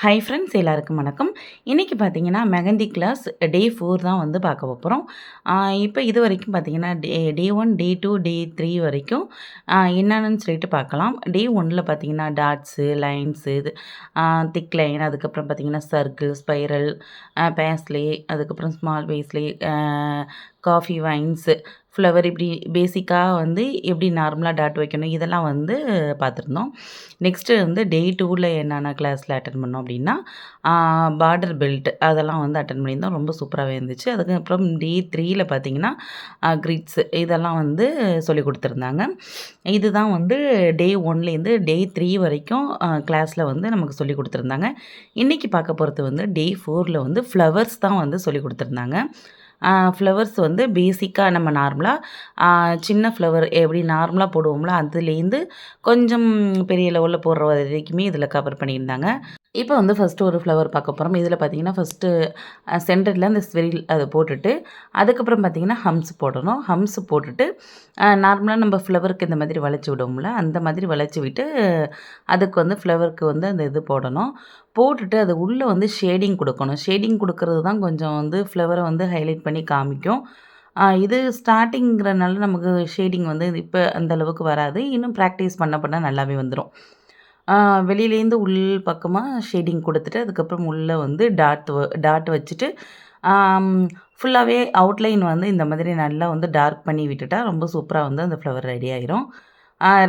Hi friends எல்லாருக்கும் வணக்கம். இன்றைக்கி பார்த்தீங்கன்னா மெஹந்தி கிளாஸ் டே 4 தான் வந்து பார்க்க போகிறோம். இப்போ இது வரைக்கும் பார்த்தீங்கன்னா டே 1, டே 2, டே 3 வரைக்கும் என்னென்னு சொல்லிட்டு பார்க்கலாம். டே 1ல் பார்த்தீங்கன்னா டாட்ஸு, லைன்ஸு, இது திக் லைன், அதுக்கப்புறம் பார்த்தீங்கன்னா சர்க்கிள், ஸ்பைரல், பேஸ்லே, அதுக்கப்புறம் ஸ்மால் பேஸ்லே, காஃபி வைன்ஸு, ஃப்ளவர், இப்படி பேசிக்காக வந்து எப்படி நார்மலாக டாட் வைக்கணும் இதெல்லாம் வந்து பார்த்துருந்தோம். நெக்ஸ்ட்டு வந்து டே 2ல் என்னென்ன கிளாஸில் அட்டன் பண்ணோம் அப்படின்னா பார்டர் பெல்ட் அதெல்லாம் வந்து அட்டன் பண்ணியிருந்தோம். ரொம்ப சூப்பராகவே இருந்துச்சு. அதுக்கப்புறம் டே 3ல் பார்த்தீங்கன்னா கிரிட்ஸு இதெல்லாம் வந்து சொல்லிக் கொடுத்துருந்தாங்க. இதுதான் வந்து டே 1லேருந்து டே 3 வரைக்கும் கிளாஸில் வந்து நமக்கு சொல்லிக் கொடுத்துருந்தாங்க. இன்றைக்கி பார்க்க போகிறது வந்து டே 4ல் வந்து ஃப்ளவர்ஸ் தான் வந்து சொல்லிக் கொடுத்துருந்தாங்க. ஃப்ளவர்ஸ் வந்து பேசிக்காக நம்ம நார்மலாக சின்ன ஃப்ளவர் எப்படி நார்மலாக போடுவோம்ல அதுலேருந்து கொஞ்சம் பெரிய லெவலில் போடுற வரைக்குமே இதில் கவர் பண்ணியிருந்தாங்க. இப்போ வந்து ஃபஸ்ட்டு ஒரு ஃப்ளவர் பார்க்க போகிறோம். இதில் பார்த்தீங்கன்னா ஃபஸ்ட்டு சென்டரில் அந்த ஸ்வெரில் அதை போட்டுட்டு அதுக்கப்புறம் பார்த்தீங்கன்னா ஹம்ஸ் போடணும். ஹம்ஸ் போட்டுட்டு நார்மலாக நம்ம ஃப்ளவருக்கு இந்த மாதிரி வளைச்சி விடுவோம்ல அந்த மாதிரி வளைச்சி விட்டு அதுக்கு வந்து ஃப்ளவருக்கு வந்து அந்த இது போடணும். போட்டுட்டு அது உள்ளே வந்து ஷேடிங் கொடுக்கணும். ஷேடிங் கொடுக்கறது தான் கொஞ்சம் வந்து ஃப்ளவரை வந்து ஹைலைட் பண்ணி காமிக்கும். இது ஸ்டார்டிங்கிறனால நமக்கு ஷேடிங் வந்து இப்போ அந்த அளவுக்கு வராது. இன்னும் ப்ராக்டிஸ் பண்ண பண்ண நல்லாவே வந்துடும். வெளியிலேருந்து உள் பக்கமாக ஷேடிங் கொடுத்துட்டு அதுக்கப்புறம் உள்ளே வந்து டாட் வச்சுட்டு ஃபுல்லாகவே அவுட்லைன் வந்து இந்த மாதிரி நல்லா வந்து டார்க் பண்ணி விட்டுட்டா ரொம்ப சூப்பராக வந்து அந்த ஃப்ளவர் ரெடி ஆயிரும்.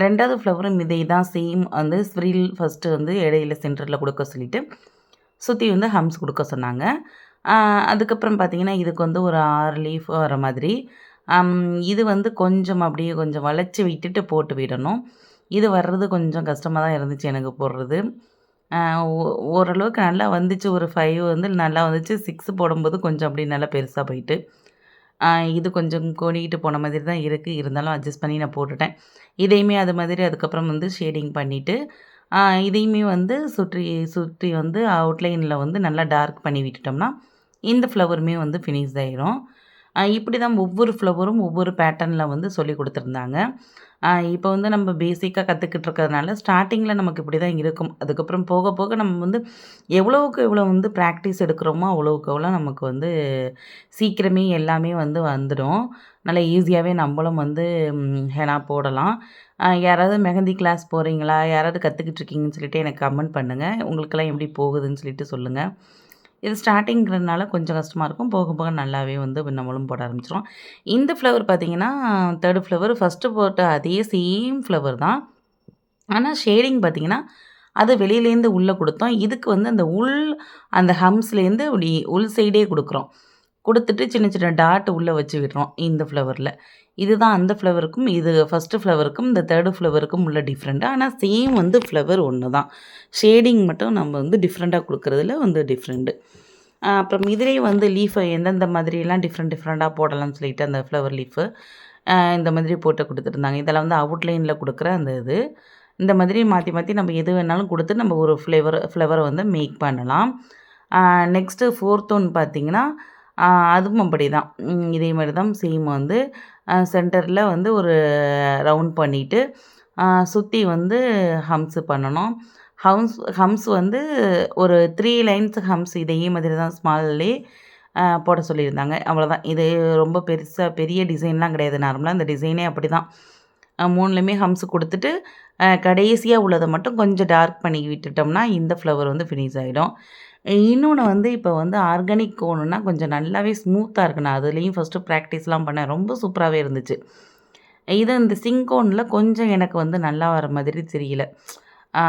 2வது ஃப்ளவரும் இதே தான் சேம் வந்து ஸ்ப்ரில் ஃபஸ்ட்டு வந்து இடையில சென்டரில் கொடுக்க சொல்லிவிட்டு சுற்றி வந்து ஹம்ஸ் கொடுக்க சொன்னாங்க. அதுக்கப்புறம் பார்த்திங்கன்னா இதுக்கு வந்து ஒரு 6 லீஃப் வர மாதிரி இது வந்து கொஞ்சம் அப்படியே கொஞ்சம் வளைச்சி விட்டுட்டு போட்டு விடணும். இது வர்றது கொஞ்சம் கஷ்டமாக தான் இருந்துச்சு எனக்கு போடுறது. ஓரளவுக்கு நல்லா வந்துச்சு. ஒரு 5 வந்து நல்லா வந்துச்சு. 6 போடும்போது கொஞ்சம் அப்படியே நல்லா பெருசாக போயிட்டு இது கொஞ்சம் கோணிக்கிட்டு போன மாதிரி தான் இருக்குது. இருந்தாலும் அட்ஜஸ்ட் பண்ணி நான் போட்டுட்டேன். இதையுமே அது மாதிரி அதுக்கப்புறம் வந்து ஷேடிங் பண்ணிவிட்டு இதையுமே வந்து சுற்றி சுற்றி வந்து அவுட்லைனில் வந்து நல்லா டார்க் பண்ணி விட்டுட்டோம்னா இந்த ஃப்ளவருமே வந்து ஃபினிஷ் ஆயிரும். இப்படி தான் ஒவ்வொரு ஃப்ளவரும் ஒவ்வொரு பேட்டர்னில் வந்து சொல்லி கொடுத்துருந்தாங்க. இப்போ வந்து நம்ம பேசிக்காக கற்றுக்கிட்டு இருக்கிறதுனால ஸ்டார்டிங்கில் நமக்கு இப்படி தான் இருக்கும். அதுக்கப்புறம் போக போக நம்ம வந்து எவ்வளோவுக்கு எவ்வளோ வந்து ப்ராக்டிஸ் எடுக்கிறோமோ அவ்வளோவுக்கு எவ்வளோ நமக்கு வந்து சீக்கிரமே எல்லாமே வந்து வந்துடும். நல்லா ஈஸியாகவே நம்மளும் வந்து ஹெனா போடலாம். யாராவது மெஹந்தி கிளாஸ் போகிறீங்களா, யாராவது கற்றுக்கிட்டு இருக்கீங்கன்னு சொல்லிட்டு எனக்கு கமெண்ட் பண்ணுங்கள். உங்களுக்கெல்லாம் எப்படி போகுதுன்னு சொல்லிட்டு சொல்லுங்கள். இது ஸ்டார்டிங்கிறதுனால கொஞ்சம் கஷ்டமாக இருக்கும். போக போக நல்லாவே வந்து நம்மளும் போட ஆரம்பிச்சிரும். இந்த ஃப்ளவர் பார்த்தீங்கன்னா 3 ஃப்ளவர் ஃபஸ்ட்டு போட்ட அதே சேம் ஃப்ளவர் தான். ஆனால் ஷேடிங் பார்த்தீங்கன்னா அது வெளியிலேருந்து உள்ளே கொடுத்தோம். இதுக்கு வந்து அந்த ஹம்ஸ்லேருந்து அப்படி உள் சைடே கொடுக்குறோம். கொடுத்துட்டு சின்ன சின்ன டாட் உள்ளே வச்சு விடுறோம் இந்த ஃப்ளவரில். இதுதான் அந்த ஃப்ளவருக்கும் இது ஃபஸ்ட்டு ஃப்ளவருக்கும் இந்த 3 ஃப்ளவருக்கும் உள்ள டிஃப்ரெண்ட்டு. ஆனால் சேம் வந்து ஃப்ளவர் ஒன்று தான். ஷேடிங் மட்டும் நம்ம வந்து டிஃப்ரெண்ட்டாக கொடுக்குறதுல வந்து டிஃப்ரெண்ட்டு. அப்புறம் இதுலேயே வந்து லீஃபை எந்தெந்த மாதிரியெல்லாம் டிஃப்ரெண்ட்டாக போடலாம்னு சொல்லிட்டு அந்த ஃப்ளவர் லீஃபு இந்த மாதிரி போட்டு கொடுத்துருந்தாங்க. இதெல்லாம் வந்து அவுட்லைனில் கொடுக்குற அந்த இது. இந்த மாதிரி மாற்றி மாற்றி நம்ம எது வேணாலும் கொடுத்து நம்ம ஒரு ஃப்ளவரை வந்து மேக் பண்ணலாம். நெக்ஸ்ட்டு 4th ஒன் பார்த்திங்கன்னா அதுவும் அப்படி தான். இதே மாதிரி தான் சேம் வந்து சென்டரில் வந்து ஒரு ரவுண்ட் பண்ணிவிட்டு சுற்றி வந்து ஹம்ஸு பண்ணணும். ஹம்ஸ் வந்து ஒரு 3 லைன்ஸ் ஹம்ஸ் இதே மாதிரி தான் ஸ்மால்லே போட சொல்லியிருந்தாங்க. அவ்வளோதான். இது ரொம்ப பெரிய டிசைன்லாம் கிடையாது. நார்மலாக இந்த டிசைனே அப்படி தான். 3லையுமே ஹம்ஸ் கொடுத்துட்டு கடைசியாக உள்ளதை மட்டும் கொஞ்சம் டார்க் பண்ணி விட்டுட்டோம்னா இந்த ஃப்ளவர் வந்து ஃபினிஷ் ஆகிடும். இன்னொன்று வந்து இப்போ வந்து ஆர்கானிக் கோனுன்னா கொஞ்சம் நல்லாவே ஸ்மூத்தாக இருக்கு. நான் அதுலேயும் ஃபஸ்ட்டு ப்ராக்டிஸ்லாம் பண்ணேன். ரொம்ப சூப்பராகவே இருந்துச்சு. இது இந்த சிங்கோனில் கொஞ்சம் எனக்கு வந்து நல்லா வர மாதிரி தெரியல.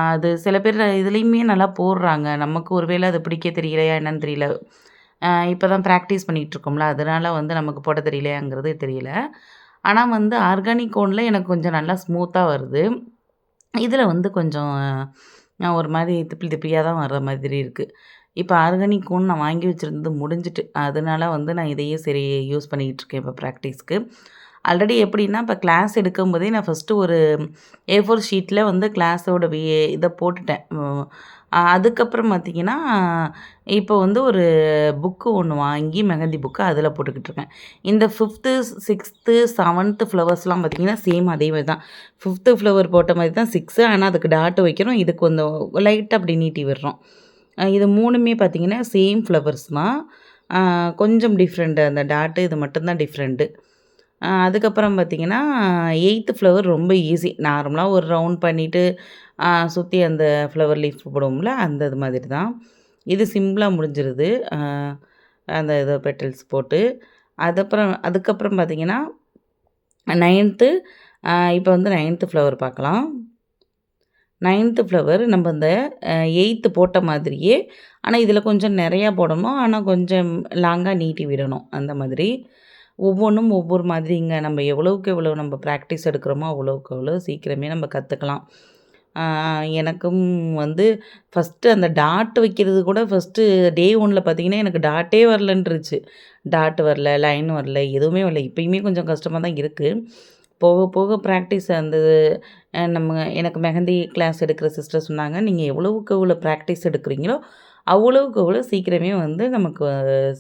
அது சில பேர் இதுலேயுமே நல்லா போடுறாங்க. நமக்கு ஒரு வேளை அது பிடிக்க தெரியலையா என்னன்னு தெரியல. இப்போ தான் ப்ராக்டிஸ் பண்ணிகிட்ருக்கோம்ல அதனால் வந்து நமக்கு போட தெரியலையாங்கிறது தெரியல. ஆனால் வந்து ஆர்கானிக் கோனில் எனக்கு கொஞ்சம் நல்லா ஸ்மூத்தாக வருது. இதில் வந்து கொஞ்சம் ஒரு மாதிரி திப்பியாக தான் வர்ற மாதிரி இருக்குது. இப்போ ஆர்கானிக் கோன் நான் வாங்கி வச்சுருந்தது முடிஞ்சிட்டு. அதனால வந்து நான் இதையே சரி யூஸ் பண்ணிக்கிட்டுருக்கேன் இப்போ ப்ராக்டிஸ்க்கு. ஆல்ரெடி எப்படின்னா இப்போ கிளாஸ் எடுக்கும்போதே நான் ஃபஸ்ட்டு ஒரு A4 ஷீட்டில் வந்து கிளாஸோட இதை போட்டுட்டேன். அதுக்கப்புறம் பார்த்திங்கன்னா இப்போ வந்து ஒரு புக்கு ஒன்று வாங்கி மெஹந்தி புக்கு அதில் போட்டுக்கிட்டுருக்கேன். இந்த 5th, 6th, 7th ஃப்ளவர்ஸ்லாம் பார்த்திங்கன்னா சேம் அதே மாதிரி தான். 5th ஃப்ளவர் போட்ட மாதிரி தான் 6. ஆனால் அதுக்கு டாட் வைக்கிறோம். இதுக்கு கொஞ்சம் லைட்டாக அப்படி நீட்டி விடுறோம். இது 3மே பார்த்தீங்கன்னா சேம் ஃப்ளவர்ஸ் தான். கொஞ்சம் டிஃப்ரெண்ட் அந்த டாட்டு இது மட்டும் தான் டிஃப்ரெண்ட்டு. அதுக்கப்புறம் பார்த்தீங்கன்னா, 8த் ஃப்ளவர் ரொம்ப ஈஸி. நார்மலா ஒரு ரவுண்ட் பண்ணிட்டு, சுத்தி அந்த ஃப்ளவர் லீஃப் போடுவோம்ல, அந்த இது மாதிரி தான். இது சிம்பிளா முடிஞ்சிருது. அந்த இத பெட்டல்ஸ் போட்டு. அதுக்கப்புறம் பார்த்தீங்கன்னா, 9த்து இப்போ வந்து 9த் ஃப்ளவர் பார்க்கலாம். 9த் ஃப்ளவர் நம்ம இந்த 8த் போட்ட மாதிரியே, ஆனா இதில கொஞ்சம் நெறையா போடணும். ஆனா கொஞ்சம் லாங்கா நீட்டி விடணும். அந்த மாதிரி. ஒவ்வொன்னும் ஒவ்வொரு மாதிரிங்க. நம்ம எவ்வளவுக்கு எவ்வளோ நம்ம ப்ராக்டிஸ் எடுக்கிறோமோ, அவ்வளோக்கு அவ்வளோ சீக்கிரமே நம்ம கத்துக்கலாம். எனக்கும் வந்து ஃபஸ்ட்டு அந்த டாட் வைக்கிறது கூட ஃபஸ்ட்டு டே 1ல பார்த்தீங்கன்னா, எனக்கு டாட்டே வரலன்ருச்சு. டாட் வரல, லைன் வரல, எதுவுமே வரல. இப்பயுமே கொஞ்சம் கஷ்டமா தான் இருக்கு. போக போக ப்ராக்டிஸ் அந்த எனக்கு மெஹந்தி கிளாஸ் எடுக்கிற சிஸ்டர் சொன்னாங்க, "நீங்க எவ்வளவுக்கு எவ்வளோ ப்ராக்டிஸ் எடுக்கிறீங்களோ, அவ்வளவுக்கு அவ்வளோ சீக்கிரமே வந்து நமக்கு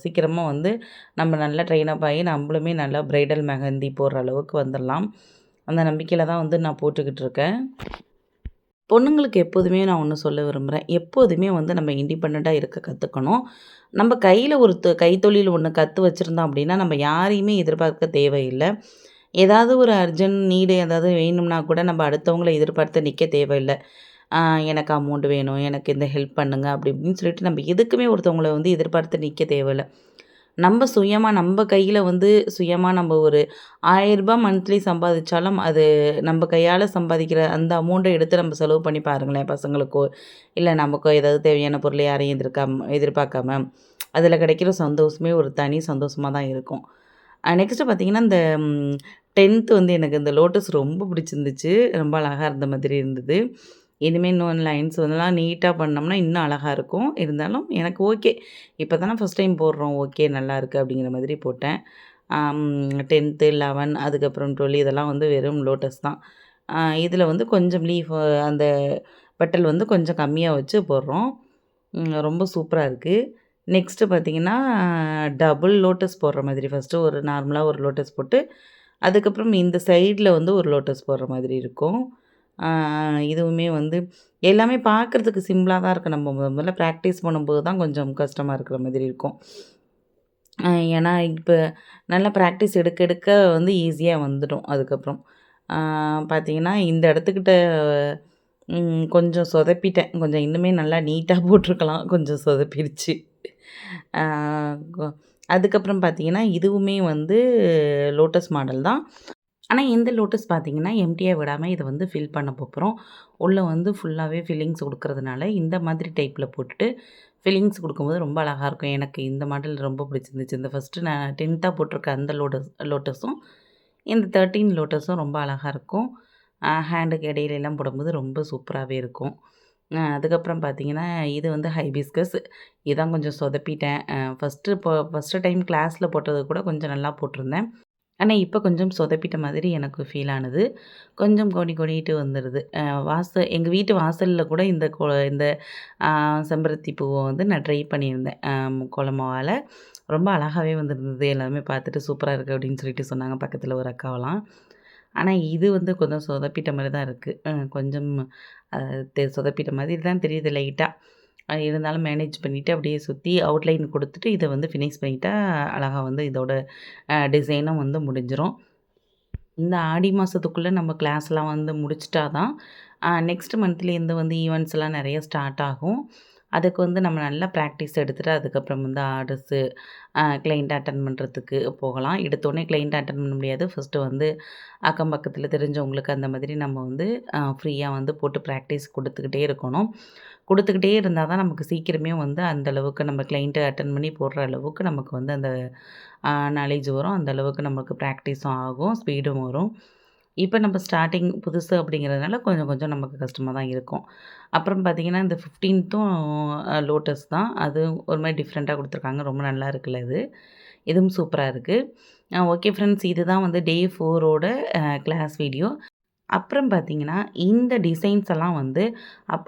சீக்கிரமா வந்து நம்ம நல்லா ட்ரெயின் அப் ஆகி நம்மளுமே நல்லா பிரைடல் மெஹந்தி போடுற அளவுக்கு வந்துடலாம்." அந்த நம்பிக்கையில தான் வந்து நான் போட்டுக்கிட்டு இருக்கேன். பொண்ணுங்களுக்கு எப்போதுமே நான் ஒன்று சொல்ல விரும்புகிறேன். எப்போதுமே வந்து நம்ம இண்டிபெண்டண்ட்டா இருக்க கத்துக்கணும். நம்ம கையில ஒரு கைத்தொழில் ஒண்ணு கத்து வச்சிருந்தோம் அப்படின்னா, நம்ம யாரையுமே எதிர்பார்க்க தேவையில்ல. ஏதாவது ஒரு அர்ஜென்ட் நீடு ஏதாவது வேணும்னா கூட நம்ம அடுத்தவங்கள எதிர்பார்த்து நிற்க தேவையில்ல. ஆ எனக்கு அமௌண்ட் வேணும், எனக்கு இந்த ஹெல்ப் பண்ணுங்க அப்படி இப்படின்னு சொல்லிட்டு நம்ம எதுக்குமே ஒருத்தவங்கள வந்து எதிர்பார்த்து நிற்க தேவையில்ல. நம்ம சுயமா நம்ம கையில வந்து சுயமா நம்ம ஒரு ரூ. 1000 மந்த்லி சம்பாதிச்சாலும், அது நம்ம கையால சம்பாதிக்கிற அந்த அமௌண்ட்ட எடுத்து நம்ம செலவு பண்ணி பாருங்களேன். பசங்களுக்கோ, இல்ல நமக்கோ ஏதாவது தேவையான பொருள யாரையும் எதிர்பார்க்காம, அதில கிடைக்கிற சந்தோஷமே ஒரு தனி சந்தோஷமா தான் இருக்கும். நெக்ஸ்ட்டு பார்த்தீங்கன்னா, இந்த 10த் வந்து எனக்கு இந்த லோட்டஸ் ரொம்ப பிடிச்சிருந்துச்சு. ரொம்ப அழகா இருந்த மாதிரி இருந்தது. இனிமே இன்னும் லைன்ஸ் வந்துலாம் நீட்டா பண்ணோம்னா, இன்னும் அழகா இருக்கும். இருந்தாலும் எனக்கு ஓகே. இப்ப தானே ஃபர்ஸ்ட் டைம் போடுறோம். ஓகே நல்லாயிருக்கு அப்படிங்கிற மாதிரி போட்டேன். 10த்து, 11 அதுக்கப்புறம் 12 இதெல்லாம் வந்து வெறும் லோட்டஸ் தான். இதில வந்து கொஞ்சம் லீஃப் அந்த பெட்டல் வந்து கொஞ்சம் கம்மியா வச்சு போடுறோம். ரொம்ப சூப்பரா இருக்கு. நெக்ஸ்ட்டு பார்த்தீங்கன்னா, டபுள் லோட்டஸ் போடுற மாதிரி ஃபர்ஸ்ட்டு ஒரு நார்மலா ஒரு லோட்டஸ் போட்டு, அதுக்கப்புறம் இந்த சைட்ல வந்து ஒரு லோட்டஸ் போடுற மாதிரி இருக்கும். ஆ இதுவுமே வந்து எல்லாமே பார்க்குறதுக்கு சிம்பிளா தான் இருக்கு. நம்ம முதல்ல ப்ராக்டிஸ் பண்ணும்போது தான் கொஞ்சம் கஷ்டமா இருக்கிற மாதிரி இருக்கும். அ ஏன்னா, இப்ப நல்லா ப்ராக்டிஸ் எடுக்க எடுக்க வந்து ஈஸியா வந்துடும் அதுக்கப்புறம். ஆ பார்த்தீங்கன்னா, இந்த இடத்துக்கிட்ட கொஞ்சம் சொதப்பிட்டேன். கொஞ்சம் இன்னுமே நல்லா நீட்டா போட்டுருக்கலாம். கொஞ்சம் சொதப்பிருச்சு. ஆ கொ அதுக்கப்புறம் பார்த்தீங்கன்னா, இதுவுமே வந்து லோட்டஸ் மாடல் தான். ஆனா, இந்த லோட்டஸ் பார்த்தீங்கன்னா, எம்ப்டியா விடாம இத வந்து ஃபில் பண்ண போப்போறோம். உள்ள வந்து ஃபுல்லாவே ஃபில்லிங்ஸ் குடுக்கறதுனால, இந்த மாதிரி டைப்ல போட்டுட்டு, ஃபில்லிங்ஸ் குடுக்கும்போது ரொம்ப அழகா இருக்கும். எனக்கு இந்த மாடல் ரொம்ப பிடிச்சிருந்துச்சு. இந்த ஃபர்ஸ்ட்டு நான் 10தா போட்டிருக்க அந்த லோட்டஸும், இந்த 13 லோட்டஸும் ரொம்ப அழகா இருக்கும். ஹேண்டுக்கு இடையிலலாம் போடும்போது ரொம்ப சூப்பராவே இருக்கும். அதுக்கப்புறம் பார்த்தீங்கன்னா, இது வந்து ஹைபிஸ்கஸ். இதான் கொஞ்சம் சொதப்பிட்டேன். ஃபர்ஸ்ட்டு டைம் கிளாஸ்ல போட்டது கூட கொஞ்சம் நல்லா போட்டிருந்தேன். ஆனா, இப்ப கொஞ்சம் சொதப்பிட்ட மாதிரி எனக்கு ஃபீல் ஆனது. கொஞ்சம் கொடிட்டு வந்துருது. எங்க வீட்டு வாசல்ல கூட இந்த அ செம்பருத்தி பூவ வந்து நான் ட்ரை பண்ணியிருந்தேன். கோலமாவால. ரொம்ப அழகாவே வந்திருந்தது. எல்லாருமே பார்த்துட்டு சூப்பரா இருக்கு அப்படின்னு சொல்லிட்டு சொன்னாங்க. பக்கத்துல ஒரு அக்காவெல்லாம். ஆனா, இது வந்து கொஞ்சம் சொதப்பிட்ட மாரி தான் இருக்கு. கொஞ்சம் அ சொதப்பிட்ட மாதிரி தான் தெரியுது லைட்டா. இருந்தாலும் மேனேஜ் பண்ணிட்டு அப்படியே சுத்தி அவுட்லைன் குடுத்துட்டு, இத வந்து ஃபினிஷ் பண்ணிட்டா அழகா வந்து இதோட டிசைனும் வந்து முடிஞ்சிரும். இந்த ஆடி மாசத்துக்குள்ள நம்ம கிளாஸ்லாம் வந்து முடிச்சுட்டா தான், நெக்ஸ்ட் மந்த்லேருந்து வந்து ஈவெண்ட்ஸ்லாம் நெறைய ஸ்டார்ட் ஆகும். அதுக்கு வந்து நம்ம நல்லா ப்ராக்டிஸ் எடுத்துட்டு, அதுக்கப்புறம் வந்து ஆர்டர்ஸு, கிளையண்ட் அட்டெண்ட் பண்ணுறதுக்கு போகலாம். எடுத்தோனே கிளையண்ட் அட்டெண்ட் பண்ண முடியாது. ஃபர்ஸ்ட்டு வந்து அக்கம் பக்கத்தில தெரிஞ்சவங்களுக்கு அந்த மாதிரி நம்ம வந்து ஃப்ரீயா வந்து போட்டு ப்ராக்டிஸ் குடுத்துக்கிட்டே இருக்கணும். குடுத்துக்கிட்டே இருந்தா தான் நமக்கு சீக்கிரமே வந்து அந்த அளவுக்கு நம்ம கிளையண்ட்ட அட்டெண்ட் பண்ணி போடுற அளவுக்கு நமக்கு வந்து அந்த நாலேட்ஜ் வரும். அந்த அளவுக்கு நமக்கு ப்ராக்டிஸும் ஆகும். ஸ்பீடும் வரும். இப்ப நம்ம ஸ்டார்ட்டிங் புதுசு அப்படிங்கிறதுனால கொஞ்சம் கொஞ்சம் நமக்கு கஷ்டமா தான் இருக்கும். அப்புறம் பார்த்தீங்கன்னா, இந்த 15த்தும் லோட்டஸ் தான். அது ஒரு மாரி டிஃப்ரெண்ட்டா குடுத்துருக்காங்க. ரொம்ப நல்லா இருக்குல்ல இது. இதுவும் சூப்பரா இருக்கு. ஓகே ஃப்ரெண்ட்ஸ் இதுதான் வந்து டே 4ஓட கிளாஸ் வீடியோ. அப்புறம் பார்த்தீங்கன்னா, இந்த டிசைன்ஸ் எல்லாம் வந்து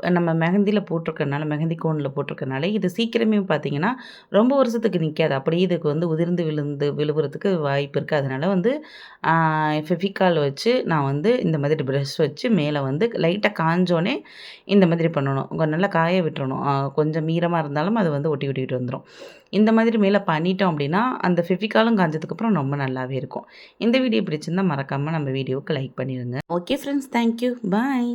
நம்ம மெஹந்தில போட்டிருக்கனால, மெஹந்தி கோன்ல போட்டிருக்கனால, இது சீக்கிரமே பார்த்தீங்கன்னா, ரொம்ப வருஷத்துக்கு நிக்காது. அப்படியே இதுக்கு வந்து உதிர்ந்து விழுவுறதுக்கு வாய்ப்பு இருக்கு. அதனால வந்து ஆ ஃபெவிகால் வச்சு நான் வந்து இந்த மாதிரி பிரஷ் வச்சு மேல வந்து லைட்டா காஞ்சோனே இந்த மாதிரி பண்ணணும். நல்லா காய விட்டுறணும். கொஞ்சம் ஈரமா இருந்தாலும் அது வந்து ஒட்டி ஒட்டிட்டு வந்துரும். இந்த மாதிரி மேல பண்ணிட்டோம் அப்படின்னா, அந்த ஃபெவிகாலும் காஞ்சதுக்கப்புறம் ரொம்ப நல்லாவே இருக்கும். இந்த வீடியோ பிடிச்சிருந்தா மறக்காம நம்ம வீடியோவுக்கு லைக் பண்ணிருங்க. Okay friends, thank you. Bye.